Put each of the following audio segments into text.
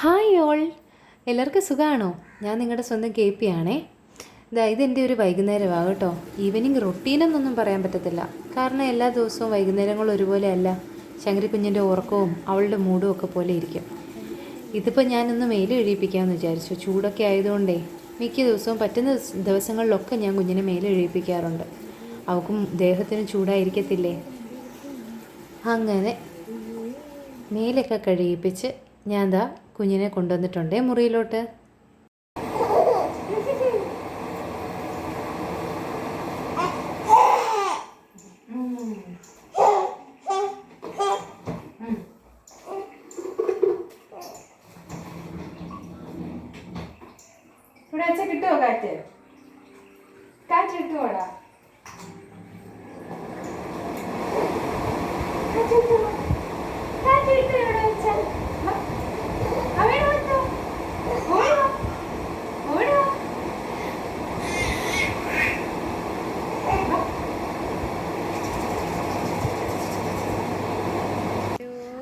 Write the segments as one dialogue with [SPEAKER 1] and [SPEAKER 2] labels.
[SPEAKER 1] Hi all, എല്ലാവർക്കും സുഖമാണോ? ഞാൻ നിങ്ങളുടെ സ്വന്തം കെ പി ആണേ. ഇതെൻ്റെ ഒരു വൈകുന്നേരമാണ് കേട്ടോ. ഈവനിങ് റൊട്ടീനെന്നൊന്നും പറയാൻ പറ്റത്തില്ല, കാരണം എല്ലാ ദിവസവും വൈകുന്നേരങ്ങളും ഒരുപോലെ അല്ല. ശങ്കരി കുഞ്ഞിൻ്റെ ഉറക്കവും അവളുടെ മൂഡും ഒക്കെ പോലെ ഇരിക്കും. ഇതിപ്പോൾ ഞാനൊന്ന് മെയിൽ കഴിപ്പിക്കാമെന്ന് വിചാരിച്ചു. ചൂടൊക്കെ ആയതുകൊണ്ടേ മിക്ക ദിവസവും പറ്റുന്ന ദിവസങ്ങളിലൊക്കെ ഞാൻ കുഞ്ഞിനെ മെയിൽ കഴിപ്പിക്കാറുണ്ട്. അവൾക്കും ദേഹത്തിന് ചൂടായിരിക്കത്തില്ലേ. അങ്ങനെ മേലൊക്കെ കഴിയിപ്പിച്ച് ഞാൻ കുഞ്ഞിനെ കൊണ്ടുവന്നിട്ടുണ്ടേ മുറിയിലോട്ട്.
[SPEAKER 2] ഇവിടെ വെച്ചാൽ കിട്ടുമോ കാറ്റ്? കാറ്റ് കിട്ടുമോടാ? കാറ്റ് കിട്ടുമോ ഇവിടെ വെച്ചാൽ?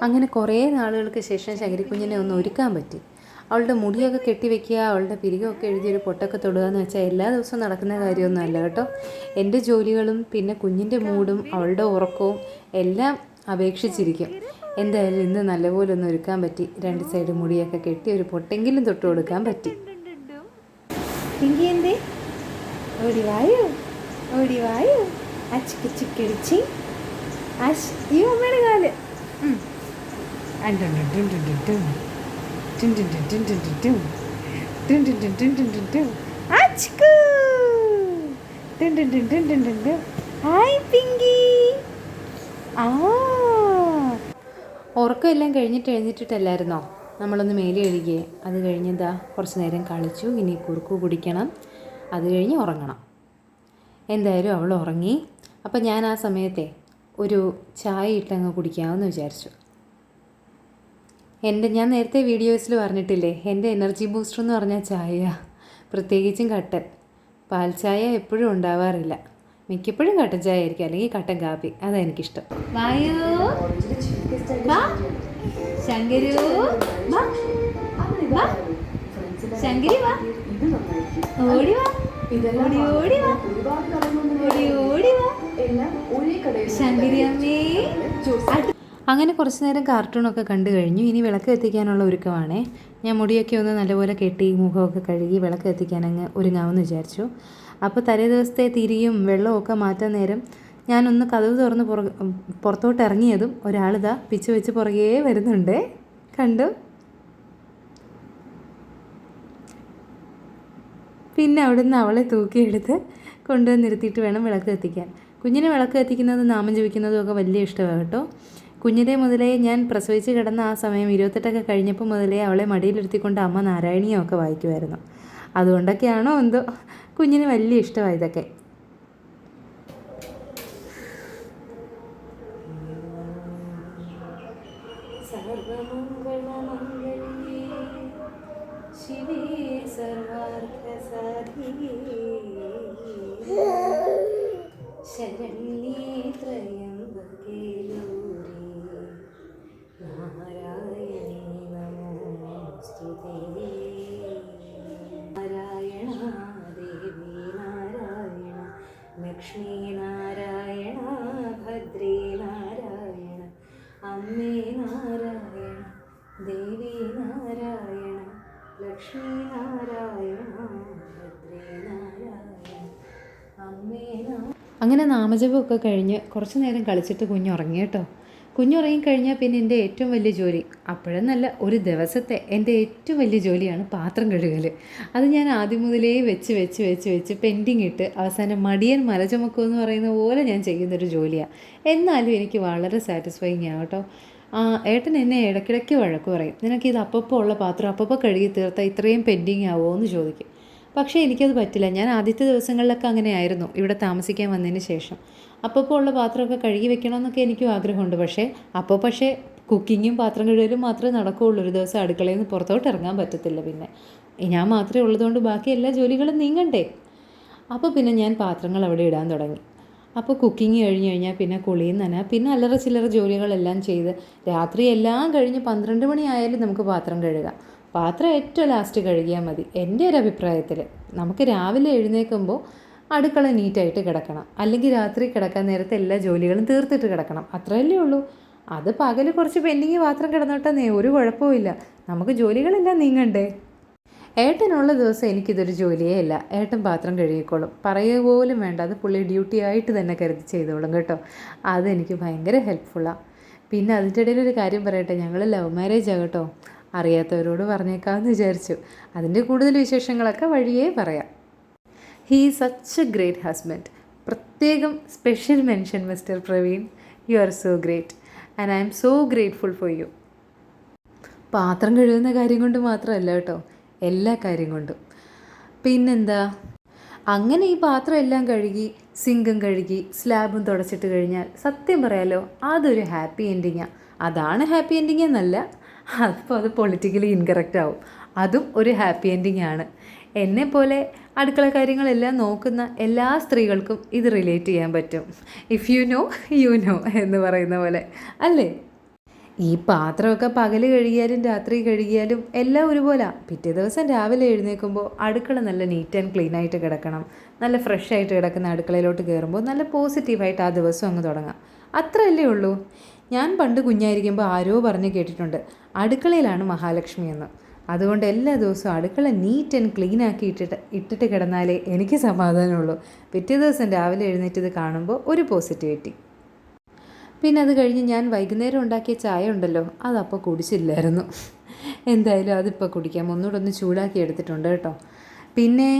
[SPEAKER 1] അങ്ങനെ കുറേ നാളുകൾക്ക് ശേഷം ശകരിക്കുഞ്ഞിനെ ഒന്ന് ഒരുക്കാൻ പറ്റി. അവളുടെ മുടിയൊക്കെ കെട്ടിവെക്കുക, അവളുടെ പിരികമൊക്കെ എഴുതിയൊരു പൊട്ടൊക്കെ തൊടുക എന്ന് വെച്ചാൽ എല്ലാ ദിവസവും നടക്കുന്ന കാര്യമൊന്നും അല്ല കേട്ടോ. എൻ്റെ ജോലികളും പിന്നെ കുഞ്ഞിൻ്റെ മൂഡും അവളുടെ ഉറക്കവും എല്ലാം അപേക്ഷിച്ചിരിക്കും. എന്തായാലും ഇന്ന് നല്ലപോലെ ഒന്ന് ഒരുക്കാൻ പറ്റി. രണ്ട് സൈഡ് മുടിയൊക്കെ കെട്ടി ഒരു പൊട്ടെങ്കിലും തൊട്ട് കൊടുക്കാൻ പറ്റി.
[SPEAKER 2] പിങ്കി എന്തേ? ഓടി വായോ, ഓടി വായോ. അച്ചിക്ക് ചിക്കടിച്ചി ഈ അമ്മയുടെ കാല്. ഹായ് പിങ്കി.
[SPEAKER 1] ഉറക്കമെല്ലാം കഴിഞ്ഞിട്ട് എഴുന്നിട്ടിട്ടല്ലായിരുന്നോ നമ്മളൊന്ന് മേലെ കഴുകിയേ. അത് കഴിഞ്ഞതാ കുറച്ച് നേരം കളിച്ചു. ഇനി കുറുക്കു കുടിക്കണം, അത് കഴിഞ്ഞ് ഉറങ്ങണം. എന്തായാലും അവൾ ഉറങ്ങി. അപ്പം ഞാൻ ആ സമയത്തെ ഒരു ചായ ഇട്ടങ്ങ് കുടിക്കാമെന്ന് വിചാരിച്ചു. ഞാൻ നേരത്തെ വീഡിയോസിൽ പറഞ്ഞിട്ടില്ലേ, എൻ്റെ എനർജി ബൂസ്റ്റർ എന്ന് പറഞ്ഞാൽ ചായ, പ്രത്യേകിച്ചും കട്ടൻ. പാൽ ചായ എപ്പോഴും ഉണ്ടാവാറില്ല, മിക്കപ്പോഴും കട്ടൻ ചായ ആയിരിക്കും, അല്ലെങ്കിൽ കട്ടൻ കാപ്പി. അതാണ് എനിക്കിഷ്ടം.
[SPEAKER 2] വായോ ശങ്കരു, ശങ്കരി വാ, ഓടി വാ, ഓടി ഓടി വാ, ഓടി ഓടി വാ ശങ്കരി അമ്മേ.
[SPEAKER 1] അങ്ങനെ കുറച്ച് നേരം കാർട്ടൂണൊക്കെ കണ്ടു കഴിഞ്ഞു. ഇനി വിളക്ക് എത്തിക്കാനുള്ള ഒരുക്കമാണേ. ഞാൻ മുടിയൊക്കെ ഒന്ന് നല്ലപോലെ കെട്ടി മുഖമൊക്കെ കഴുകി വിളക്ക് എത്തിക്കാനങ്ങ് ഒരുങ്ങാമെന്ന് വിചാരിച്ചു. അപ്പോൾ തലേ ദിവസത്തെ തിരിയും വെള്ളമൊക്കെ മാറ്റാൻ നേരം ഞാനൊന്ന് കതവ് തുറന്ന് പുറത്തോട്ട് ഇറങ്ങിയതും ഒരാളിതാ പിച്ച് വെച്ച് പുറകേ വരുന്നുണ്ട്. കണ്ടു? പിന്നെ അവിടുന്ന് അവളെ തൂക്കിയെടുത്ത് കൊണ്ടുവന്നിരുത്തിയിട്ട് വേണം വിളക്ക് എത്തിക്കാൻ. കുഞ്ഞിനെ വിളക്ക് എത്തിക്കുന്നതും നാമം ജപിക്കുന്നതും ഒക്കെ വലിയ ഇഷ്ടമാണ് കേട്ടോ. കുഞ്ഞിനെ മുതലേ ഞാൻ പ്രസവിച്ച് കിടന്ന ആ സമയം 28 കഴിഞ്ഞപ്പോൾ മുതലേ അവളെ മടിയിലിരുത്തിക്കൊണ്ട് അമ്മ നാരായണീയമൊക്കെ വായിക്കുമായിരുന്നു. അതുകൊണ്ടൊക്കെയാണോ എന്തോ കുഞ്ഞിന് വലിയ ഇഷ്ടമാണ് ഇതൊക്കെ. ശിവേ സർവാർത്ഥസാധികേ ശരണ്യേ ത്രയംബകേ ഗൗരി നാരായണീ നമോസ്തുതേ. നാരായണ ദേവി നാരായണ ലക്ഷ്മീ നാരായണ ഭദ്രേ നാരായണ അമ്മേ നാരായണ ദേവി നാരായണ ലക്ഷ്മീ നാരായണ ഭദ്രേ നാരായണ അമ്മേ. അങ്ങനെ നാമജപമൊക്കെ കഴിഞ്ഞ് കുറച്ച് നേരം കളിച്ചിട്ട് കുഞ്ഞുറങ്ങി കേട്ടോ. കുഞ്ഞുറങ്ങിക്കഴിഞ്ഞാൽ പിന്നെ എൻ്റെ ഏറ്റവും വലിയ ജോലി, അപ്പോഴെന്നല്ല ഒരു ദിവസത്തെ എൻ്റെ ഏറ്റവും വലിയ ജോലിയാണ് പാത്രം കഴുകൽ. അത് ഞാൻ ആദ്യം മുതലേ വെച്ച് പെൻഡിങ് ഇട്ട് അവസാനം മടിയൻ മല ചുമക്കുമെന്ന് പറയുന്ന പോലെ ഞാൻ ചെയ്യുന്നൊരു ജോലിയാണ്. എന്നാലും എനിക്ക് വളരെ സാറ്റിസ്ഫൈങ് ആണ് കേട്ടോ. ഏട്ടൻ എന്നെ ഇടയ്ക്കിടയ്ക്ക് വഴക്ക് പറയും, നിനക്കിത് അപ്പപ്പോൾ ഉള്ള പാത്രം അപ്പപ്പോൾ കഴുകി തീർത്താൽ ഇത്രയും പെൻഡിങ് ആവുമോ എന്ന് ചോദിക്കും. പക്ഷേ എനിക്കത് പറ്റില്ല. ഞാൻ ആദ്യത്തെ ദിവസങ്ങളിലൊക്കെ അങ്ങനെ ആയിരുന്നു ഇവിടെ താമസിക്കാൻ വന്നതിന് ശേഷം. അപ്പോൾ ഉള്ള പാത്രമൊക്കെ കഴുകി വെക്കണമെന്നൊക്കെ എനിക്കും ആഗ്രഹമുണ്ട്. പക്ഷേ കുക്കിങ്ങും പാത്രം കഴുകലും മാത്രമേ നടക്കുകയുള്ളൂ. ഒരു ദിവസം അടുക്കളയിൽ നിന്ന് പുറത്തോട്ട് ഇറങ്ങാൻ പറ്റത്തില്ല. പിന്നെ ഞാൻ മാത്രമേ ഉള്ളതുകൊണ്ട് ബാക്കി എല്ലാ ജോലികളും നീങ്ങണ്ടേ. അപ്പോൾ പിന്നെ ഞാൻ പാത്രങ്ങൾ അവിടെ ഇടാൻ തുടങ്ങി. അപ്പോൾ കുക്കിംഗ് കഴിഞ്ഞ് കഴിഞ്ഞാൽ പിന്നെ കുളിയും നന, പിന്നെ അല്ലറ ചില്ലറ ജോലികളെല്ലാം ചെയ്ത് രാത്രി എല്ലാം കഴിഞ്ഞ് 12 മണിയായാലും നമുക്ക് പാത്രം കഴുകാം.
[SPEAKER 3] പാത്രം ഏറ്റവും ലാസ്റ്റ് കഴുകിയാൽ മതി. എൻ്റെ ഒരു അഭിപ്രായത്തിൽ നമുക്ക് രാവിലെ എഴുന്നേൽക്കുമ്പോൾ അടുക്കള നീറ്റായിട്ട് കിടക്കണം, അല്ലെങ്കിൽ രാത്രി കിടക്കാൻ നേരത്തെ എല്ലാ ജോലികളും തീർത്തിട്ട് കിടക്കണം. അത്രയല്ലേ ഉള്ളൂ. അത് പകൽ കുറച്ച് പെൻഡിങ് പാത്രം കിടന്നോട്ടെ, ഒരു കുഴപ്പമില്ല. നമുക്ക് ജോലികളെല്ലാം നീങ്ങണ്ടേ. ഏട്ടനുള്ള ദിവസം എനിക്കിതൊരു ജോലിയേ അല്ല. ഏട്ടൻ പാത്രം കഴുകിക്കോളും, പറയുക പോലും വേണ്ട. അത് പുള്ളി ഡ്യൂട്ടി ആയിട്ട് തന്നെ കരുതി ചെയ്തോളും കേട്ടോ. അതെനിക്ക് ഭയങ്കര ഹെൽപ്ഫുള്ളാണ്. പിന്നെ അതിൻ്റെ ഇടയിലൊരു കാര്യം പറയട്ടെ, ഞങ്ങൾ ലവ് മാരേജാണ് കേട്ടോ. അറിയാത്തവരോട് പറഞ്ഞേക്കാമെന്ന് വിചാരിച്ചു. അതിൻ്റെ കൂടുതൽ വിശേഷങ്ങളൊക്കെ വഴിയേ പറയാം. He is such a great husband. പ്രത്യേകം special mention mister Praveen. You are so great and I am so grateful for you. പാത്രം കഴുകുന്ന കാര്യം കൊണ്ട് മാത്രമല്ല കേട്ടോ, എല്ലാ കാര്യം കൊണ്ടും. പിന്നെന്താ, അങ്ങനെ ഈ പാത്രം എല്ലാം കഴുകി സിങ്കും കഴുകി സ്ലാബും തുടച്ചിട്ട് കഴിഞ്ഞാൽ സത്യം പറയാലോ അതൊരു ഹാപ്പി എൻഡിങ്ങാണ്. അതാണ് ഹാപ്പി എൻഡിങ് എന്നല്ല, അതിപ്പോൾ അത് പൊളിറ്റിക്കലി ഇൻകറക്റ്റ് ആവും. അതും ഒരു ഹാപ്പി എൻഡിങ് ആണ്. എന്നെപ്പോലെ അടുക്കള കാര്യങ്ങളെല്ലാം നോക്കുന്ന എല്ലാ സ്ത്രീകൾക്കും ഇത് റിലേറ്റ് ചെയ്യാൻ പറ്റും. If you know you know എന്ന് പറയുന്ന പോലെ അല്ലേ. ഈ പാത്രമൊക്കെ പകൽ കഴുകിയാലും രാത്രി കഴുകിയാലും എല്ലാം ഒരുപോലെ. പിറ്റേ ദിവസം രാവിലെ എഴുന്നേൽക്കുമ്പോൾ അടുക്കള നല്ല നീറ്റ് ആൻഡ് ക്ലീൻ ആയിട്ട് കിടക്കണം. നല്ല ഫ്രഷ് ആയിട്ട് കിടക്കുന്ന അടുക്കളയിലോട്ട് കയറുമ്പോൾ നല്ല പോസിറ്റീവായിട്ട് ആ ദിവസം അങ്ങ് തുടങ്ങാം. അത്രയല്ലേ ഉള്ളൂ. ഞാൻ പണ്ട് കുഞ്ഞായിരിക്കുമ്പോൾ ആരോ പറഞ്ഞ് കേട്ടിട്ടുണ്ട്, അടുക്കളയിലാണ് മഹാലക്ഷ്മി എന്ന്. അതുകൊണ്ട് എല്ലാ ദിവസവും അടുക്കള നീറ്റ് ആൻഡ് ക്ലീൻ ആക്കി ഇട്ടിട്ട് കിടന്നാലേ എനിക്ക് സമാധാനമുള്ളൂ. പിറ്റേ ദിവസം രാവിലെ എഴുന്നേറ്റത് കാണുമ്പോൾ ഒരു പോസിറ്റിവിറ്റി. പിന്നെ അത് കഴിഞ്ഞ് ഞാൻ വൈകുന്നേരം ഉണ്ടാക്കിയ ചായ ഉണ്ടല്ലോ, അതപ്പോൾ കുടിച്ചില്ലായിരുന്നു. എന്തായാലും അതിപ്പോൾ കുടിക്കാം. ഒന്നുകൂടെ ഒന്ന് ചൂടാക്കി എടുത്തിട്ടുണ്ട് കേട്ടോ. പിന്നെ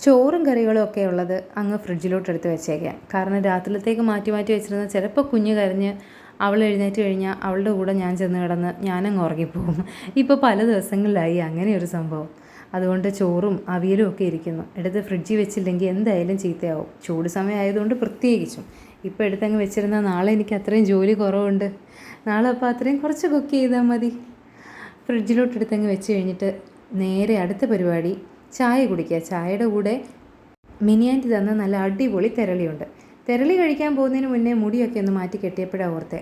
[SPEAKER 3] ചോറും കറികളും ഒക്കെ ഉള്ളത് അങ്ങ് ഫ്രിഡ്ജിലോട്ട് എടുത്ത് വെച്ചേക്കാം. കാരണം രാത്രിയിലത്തേക്ക് മാറ്റി മാറ്റി വെച്ചിരുന്ന ചിലപ്പോൾ കുഞ്ഞ് കരഞ്ഞ് അവൾ എഴുന്നേറ്റ് കഴിഞ്ഞാൽ അവളുടെ കൂടെ ഞാൻ ചെന്ന് കിടന്ന് ഞാനങ്ങ് ഉറങ്ങിപ്പോകും. ഇപ്പോൾ പല ദിവസങ്ങളിലായി അങ്ങനെ ഒരു സംഭവം. അതുകൊണ്ട് ചോറും അവിയലും ഒക്കെ ഇരിക്കുന്നു. എടുത്ത് ഫ്രിഡ്ജിൽ വെച്ചില്ലെങ്കിൽ എന്തായാലും ചീത്തയാവും. ചൂട് സമയം ആയതുകൊണ്ട് പ്രത്യേകിച്ചും. ഇപ്പോൾ എടുത്തങ്ങ് വെച്ചിരുന്നാൽ നാളെ എനിക്ക് അത്രയും ജോലി കുറവുണ്ട്. നാളെ അപ്പോൾ അത്രയും കുറച്ച് കുക്ക് ചെയ്താൽ മതി. ഫ്രിഡ്ജിലോട്ട് എടുത്തങ്ങ് വെച്ച് കഴിഞ്ഞിട്ട് നേരെ അടുത്ത പരിപാടി ചായ കുടിക്കുക. ചായയുടെ കൂടെ മിനിയാൻറ്റി തന്ന നല്ല അടിപൊളി തെരളിയുണ്ട്. തെരളി കഴിക്കാൻ പോകുന്നതിന് മുന്നേ മുടിയൊക്കെ ഒന്ന് മാറ്റി കെട്ടിയപ്പോഴാണ് ഓർത്തെ,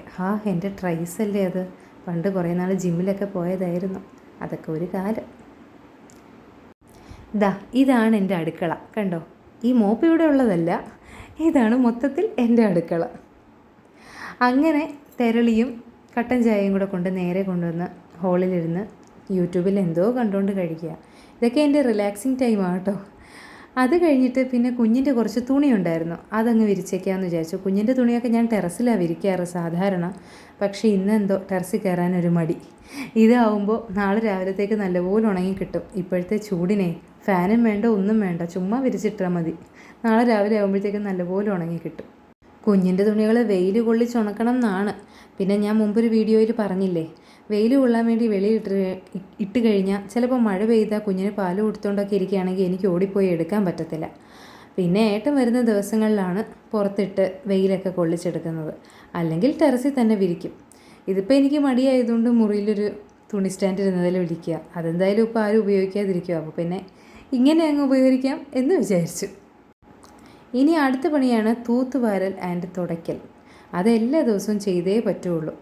[SPEAKER 3] എൻ്റെ ട്രൈസ് അല്ലേ അത്. പണ്ട് കുറേ നാൾ ജിമ്മിലൊക്കെ പോയതായിരുന്നു. അതൊക്കെ ഒരു കാലം. ഇതാണ് എൻ്റെ അടുക്കള. കണ്ടോ, ഈ മോപ്പ് ഇവിടെ ഉള്ളതല്ല, ഇതാണ് മൊത്തത്തിൽ എൻ്റെ അടുക്കള. അങ്ങനെ തെരളിയും കട്ടൻ ചായയും കൂടെ കൊണ്ട് നേരെ കൊണ്ടുവന്ന് ഹോളിലിരുന്ന് യൂട്യൂബിൽ എന്തോ കണ്ടുകൊണ്ട് കഴിക്കുക. ഇതൊക്കെ എൻ്റെ റിലാക്സിങ് ടൈമാണ് കേട്ടോ. അത് കഴിഞ്ഞിട്ട് പിന്നെ കുഞ്ഞിൻ്റെ കുറച്ച് തുണി ഉണ്ടായിരുന്നു, അതങ്ങ് വിരിച്ചേക്കാമെന്ന് വിചാരിച്ചു. കുഞ്ഞിൻ്റെ തുണിയൊക്കെ ഞാൻ ടെറസിലാണ് വിരിക്കാറ് സാധാരണ. പക്ഷേ ഇന്നെന്തോ ടെറസിൽ കയറാനൊരു മടി. ഇതാവുമ്പോൾ നാളെ രാവിലത്തേക്ക് നല്ലപോലെ ഉണങ്ങി കിട്ടും. ഇപ്പോഴത്തെ ചൂടിനെ ഫാനും വേണ്ട ഒന്നും വേണ്ട, ചുമ്മാ വിരിച്ചിട്ടാൽ മതി. നാളെ രാവിലെ ആകുമ്പോഴത്തേക്കും നല്ലപോലെ ഉണങ്ങി കിട്ടും. കുഞ്ഞിൻ്റെ തുണികൾ വെയിൽ കൊള്ളിച്ചുണക്കണം എന്നാണ്. പിന്നെ ഞാൻ മുമ്പൊരു വീഡിയോയിൽ പറഞ്ഞില്ലേ, വെയിൽ കൊള്ളാൻ വേണ്ടി വെളിയിൽ ഇട്ട് കഴിഞ്ഞാൽ ചിലപ്പോൾ മഴ പെയ്താൽ കുഞ്ഞിന് പാല് കൊടുത്തുകൊണ്ടൊക്കെ ഇരിക്കുകയാണെങ്കിൽ എനിക്ക് ഓടിപ്പോയി എടുക്കാൻ പറ്റത്തില്ല. പിന്നെ ഏട്ടൻ വരുന്ന ദിവസങ്ങളിലാണ് പുറത്തിട്ട് വെയിലൊക്കെ കൊള്ളിച്ചെടുക്കുന്നത്. അല്ലെങ്കിൽ ടെറസിൽ തന്നെ വിരിക്കും. ഇതിപ്പോൾ എനിക്ക് മടിയായതുകൊണ്ട് മുറിയിലൊരു തുണി സ്റ്റാൻഡ് ഇരുന്നതിൽ വിളിക്കുക. അതെന്തായാലും ഇപ്പോൾ ആരും ഉപയോഗിക്കാതിരിക്കുക. അപ്പോൾ പിന്നെ ഇങ്ങനെ അങ്ങ് ഉപയോഗിക്കാം എന്ന് വിചാരിച്ചു. ഇനി അടുത്ത പണിയാണ് തൂത്തുവാരൽ ആൻഡ് തുടയ്ക്കൽ. അതെല്ലാ ദിവസവും ചെയ്തേ പറ്റുള്ളൂ.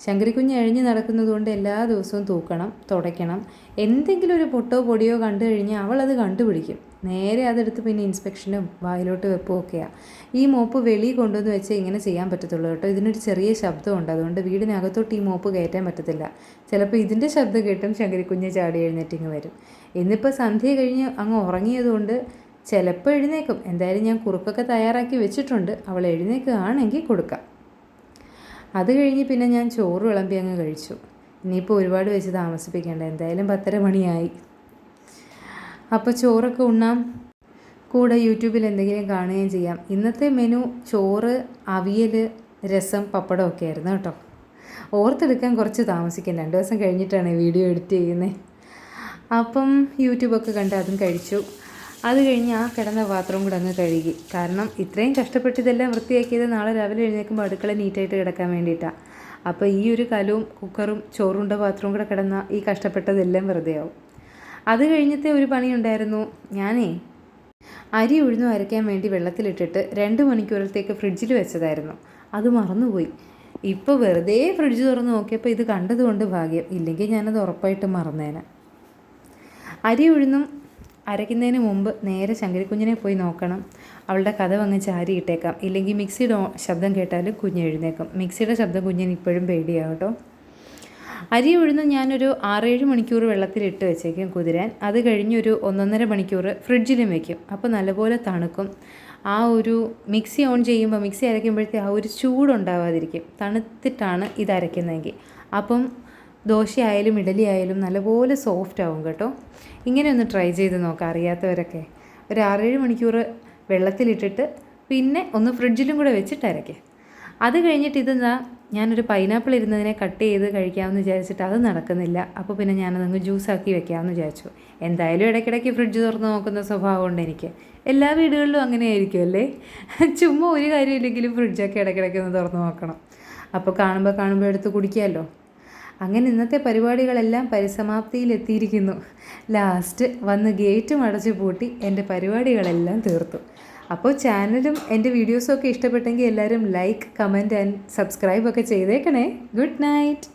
[SPEAKER 3] ശങ്കരിക്കുഞ്ഞ് എഴിഞ്ഞ് നടക്കുന്നതുകൊണ്ട് എല്ലാ ദിവസവും തൂക്കണം, തുടയ്ക്കണം. എന്തെങ്കിലും ഒരു പൊട്ടോ പൊടിയോ കണ്ടു കഴിഞ്ഞാൽ അവളത് കണ്ടുപിടിക്കും. നേരെ അതെടുത്ത് പിന്നെ ഇൻസ്പെക്ഷനും വായിലോട്ട് വെപ്പും ഒക്കെയാണ്. ഈ മോപ്പ് വെളിയിൽ കൊണ്ടുവന്ന് വെച്ചാൽ ഇങ്ങനെ ചെയ്യാൻ പറ്റത്തുള്ളൂ കേട്ടോ. ഇതിനൊരു ചെറിയ ശബ്ദമുണ്ട്, അതുകൊണ്ട് വീടിനകത്തോട്ട് ഈ മോപ്പ് കയറ്റാൻ പറ്റത്തില്ല. ചിലപ്പോൾ ഇതിൻ്റെ ശബ്ദം കേട്ടും ശങ്കരിക്കുഞ്ഞ് ചാടി എഴുന്നേറ്റിങ് വരും. ഇന്നിപ്പോൾ സന്ധ്യ കഴിഞ്ഞ് അങ്ങ് ഉറങ്ങിയതുകൊണ്ട് ചിലപ്പോൾ എഴുന്നേക്കും. എന്തായാലും ഞാൻ കുറുക്കൊക്കെ തയ്യാറാക്കി വെച്ചിട്ടുണ്ട്, അവൾ എഴുന്നേക്കുകയാണെങ്കിൽ കൊടുക്കാം. അത് കഴിഞ്ഞ് പിന്നെ ഞാൻ ചോറ് വിളമ്പി അങ്ങ് കഴിച്ചു. ഇനിയിപ്പോൾ ഒരുപാട് വെച്ച് താമസിപ്പിക്കേണ്ട, എന്തായാലും 10:30 മണിയായി. അപ്പോൾ ചോറൊക്കെ ഉണ്ണാം, കൂടെ യൂട്യൂബിൽ എന്തെങ്കിലും കാണുകയും ചെയ്യാം. ഇന്നത്തെ മെനു ചോറ്, അവിയൽ, രസം, പപ്പടം ഒക്കെ ആയിരുന്നു കേട്ടോ. ഓർത്തെടുക്കാൻ കുറച്ച് താമസിക്കും. 2 ദിവസം കഴിഞ്ഞിട്ടാണ് വീഡിയോ എഡിറ്റ് ചെയ്യുന്നത്. അപ്പം യൂട്യൂബൊക്കെ കണ്ട് അതും കഴിച്ചു. അത് കഴിഞ്ഞ് ആ കിടന്ന പാത്രവും കൂടെ അങ്ങ് കഴുകി. കാരണം ഇത്രയും കഷ്ടപ്പെട്ട് ഇതെല്ലാം വൃത്തിയാക്കിയത് നാളെ രാവിലെ എഴുന്നേൽക്കുമ്പോൾ അടുക്കള നീറ്റായിട്ട് കിടക്കാൻ വേണ്ടിയിട്ടാണ്. അപ്പോൾ ഈ ഒരു കലവും കുക്കറും ചോറുണ്ട പാത്രവും കൂടെ കിടന്നാൽ ഈ കഷ്ടപ്പെട്ടതെല്ലാം വെറുതെ ആവും. അത് കഴിഞ്ഞത്തെ ഒരു പണിയുണ്ടായിരുന്നു. ഞാനേ അരി ഉഴുന്നും അരയ്ക്കാൻ വേണ്ടി വെള്ളത്തിലിട്ടിട്ട് 2 മണിക്കൂറത്തേക്ക് ഫ്രിഡ്ജിൽ വെച്ചതായിരുന്നു. അത് മറന്നുപോയി. ഇപ്പോൾ വെറുതെ ഫ്രിഡ്ജ് തുറന്ന് നോക്കിയപ്പോൾ ഇത് കണ്ടതുകൊണ്ട് ഭാഗ്യം, ഇല്ലെങ്കിൽ ഞാനത് ഉറപ്പായിട്ടും മറന്നേനെ. അരി ഉഴുന്നും അരയ്ക്കുന്നതിന് മുമ്പ് നേരെ ശങ്കരിക്കുഞ്ഞിനെ പോയി നോക്കണം. അവളുടെ കഥ അങ്ങ് ചാരി ഇട്ടേക്കാം, ഇല്ലെങ്കിൽ മിക്സിയുടെ ശബ്ദം കേട്ടാലും കുഞ്ഞ് എഴുന്നേക്കും. മിക്സിയുടെ ശബ്ദം കുഞ്ഞിന് ഇപ്പോഴും പേടിയാവും കേട്ടോ. അരി ഉഴുന്ന് ഞാനൊരു 6-7 മണിക്കൂർ വെള്ളത്തിലിട്ട് വെച്ചേക്കും കുതിരാൻ. അത് കഴിഞ്ഞൊരു 1-1.5 മണിക്കൂർ ഫ്രിഡ്ജിലും വെക്കും. അപ്പോൾ നല്ലപോലെ തണുക്കും. ആ ഒരു മിക്സി ഓൺ ചെയ്യുമ്പോൾ, മിക്സി അരയ്ക്കുമ്പോഴത്തെ ആ ഒരു ചൂടുണ്ടാവാതിരിക്കും. തണുത്തിട്ടാണ് ഇത് അരയ്ക്കുന്നതെങ്കിൽ. അപ്പം ദോശയായാലും ഇഡലി ആയാലും നല്ലപോലെ സോഫ്റ്റ് ആവും കേട്ടോ. ഇങ്ങനെ ഒന്ന് ട്രൈ ചെയ്ത് നോക്കാം അറിയാത്തവരൊക്കെ. ഒരു 6-7 മണിക്കൂർ വെള്ളത്തിലിട്ടിട്ട് പിന്നെ ഒന്ന് ഫ്രിഡ്ജിലും കൂടെ വെച്ചിട്ട് അരയ്ക്കുക. അത് കഴിഞ്ഞിട്ട് ഇതെന്താ, ഞാനൊരു പൈനാപ്പിൾ ഇരുന്നതിനെ കട്ട് ചെയ്ത് കഴിക്കാമെന്ന് വിചാരിച്ചിട്ട് അത് നടക്കുന്നില്ല. അപ്പോൾ പിന്നെ ഞാനതങ്ങ് ജ്യൂസാക്കി വെക്കാമെന്ന് വിചാരിച്ചു. എന്തായാലും ഇടയ്ക്കിടയ്ക്ക് ഫ്രിഡ്ജ് തുറന്ന് നോക്കുന്ന സ്വഭാവമുണ്ട് എനിക്ക്. എല്ലാ വീടുകളിലും അങ്ങനെ ആയിരിക്കും അല്ലേ? ചുമ്മാ ഒരു കാര്യമില്ലെങ്കിലും ഫ്രിഡ്ജൊക്കെ ഇടയ്ക്കിടയ്ക്ക് ഒന്ന് തുറന്ന് നോക്കണം. അപ്പോൾ കാണുമ്പോൾ എടുത്ത് കുടിക്കാമല്ലോ. അങ്ങനെ ഇന്നത്തെ പരിപാടികളെല്ലാം പരിസമാപ്തിയിലെത്തിയിരിക്കുന്നു. ലാസ്റ്റ് വന്ന് ഗേറ്റും അടച്ചു പൂട്ടി എൻ്റെ പരിപാടികളെല്ലാം തീർത്തു. അപ്പോൾ ചാനലും എൻ്റെ വീഡിയോസും ഒക്കെ ഇഷ്ടപ്പെട്ടെങ്കിൽ എല്ലാവരും ലൈക്ക്, കമൻറ്റ് ആൻഡ് സബ്സ്ക്രൈബ് ഒക്കെ ചെയ്തേക്കണേ. Good night.